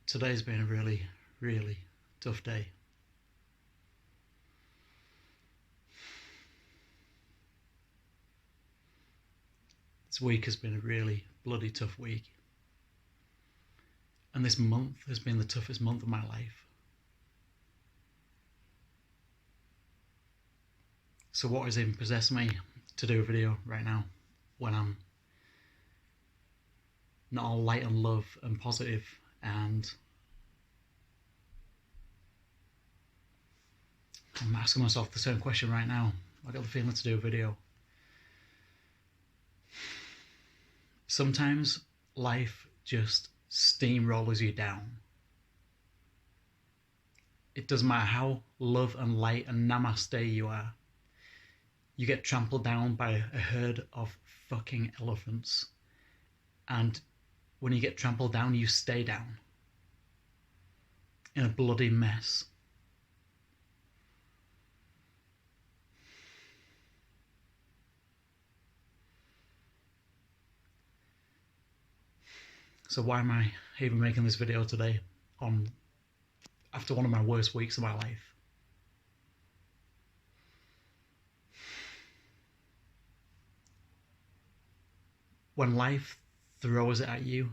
Today's been a really, really tough day. This week has been a really bloody tough week. And this month has been the toughest month of my life. So what has even possessed me to do a video right now when I'm not all light and love and positive, and I'm asking myself the same question right now. I got the feeling to do a video. Sometimes life just steamrollers you down. It doesn't matter how love and light and namaste you are. You get trampled down by a herd of fucking elephants. And when you get trampled down, you stay down in a bloody mess. So why am I even making this video today after one of my worst weeks of my life? When life throws it at you,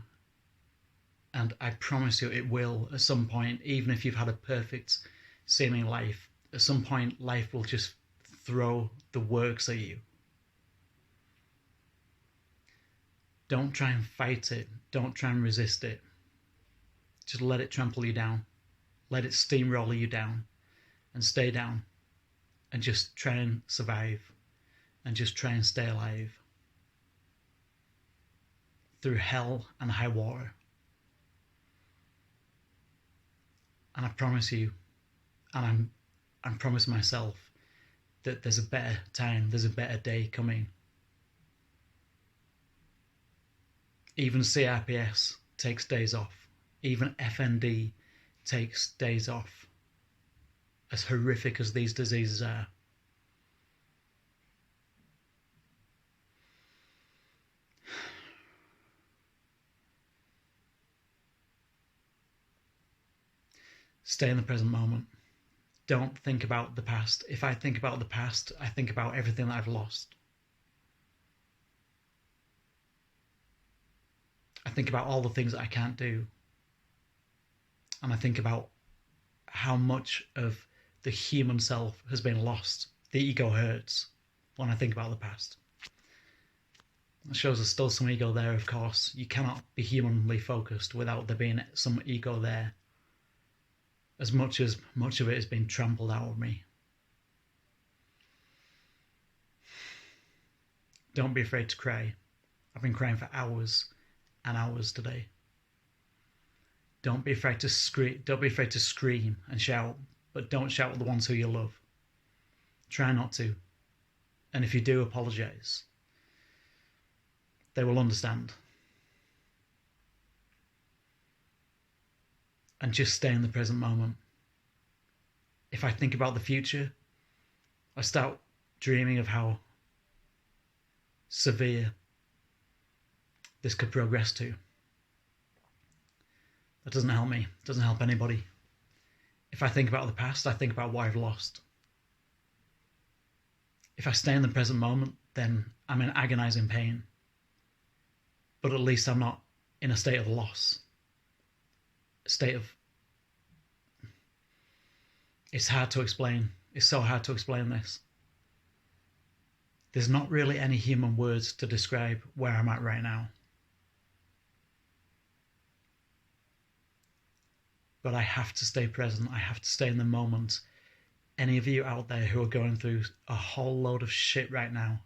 and I promise you it will at some point, even if you've had a perfect seeming life, at some point life will just throw the works at you. Don't try and fight it. Don't try and resist it. Just let it trample you down. Let it steamroller you down and stay down and just try and survive and just try and stay alive through hell and high water. And I promise you, and I'm promising myself, that there's a better time, there's a better day coming. Even CRPS takes days off. Even FND takes days off. As horrific as these diseases are. Stay in the present moment. Don't think about the past. If I think about the past, I think about everything that I've lost. I think about all the things that I can't do. And I think about how much of the human self has been lost. The ego hurts when I think about the past. It shows there's still some ego there, of course. You cannot be humanly focused without there being some ego there. As much of it has been trampled out of me. Don't be afraid to cry. I've been crying for hours and hours today. Don't be afraid to scream. Don't be afraid to scream and shout, but don't shout at the ones who you love. Try not to. And if you do, apologize. They will understand. And just stay in the present moment. If I think about the future, I start dreaming of how severe this could progress to. That doesn't help me. It doesn't help anybody. If I think about the past, I think about what I've lost. If I stay in the present moment, then I'm in agonizing pain. But at least I'm not in a state of loss. A state of... It's hard to explain. It's so hard to explain this. There's not really any human words to describe where I'm at right now. But I have to stay present. I have to stay in the moment. Any of you out there who are going through a whole load of shit right now,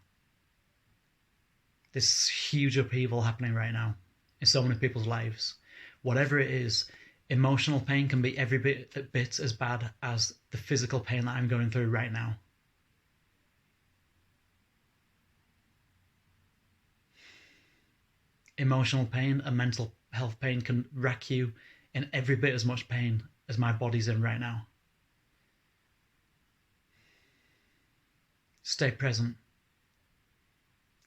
this huge upheaval happening right now in so many people's lives, whatever it is, emotional pain can be every bit as bad as the physical pain that I'm going through right now. Emotional pain and mental health pain can rack you in every bit as much pain as my body's in right now. Stay present.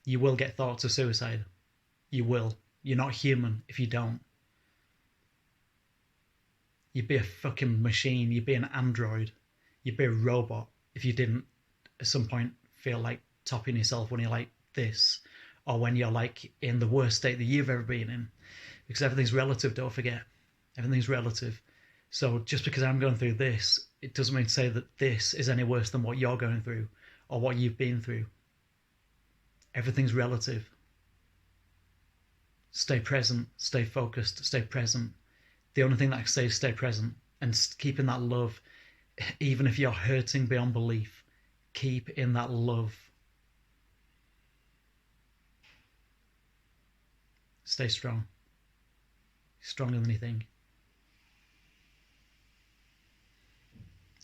You will get thoughts of suicide. You will. You're not human if you don't. You'd be a fucking machine. You'd be an android. You'd be a robot if you didn't at some point feel like topping yourself when you're like this, or when you're like in the worst state that you've ever been in. Because everything's relative, don't forget. Everything's relative. So just because I'm going through this, it doesn't mean to say that this is any worse than what you're going through or what you've been through. Everything's relative. Stay present, stay focused, stay present. The only thing that I can say is stay present and keep in that love. Even if you're hurting beyond belief, keep in that love. Stay strong. Stronger than you think.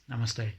Namaste.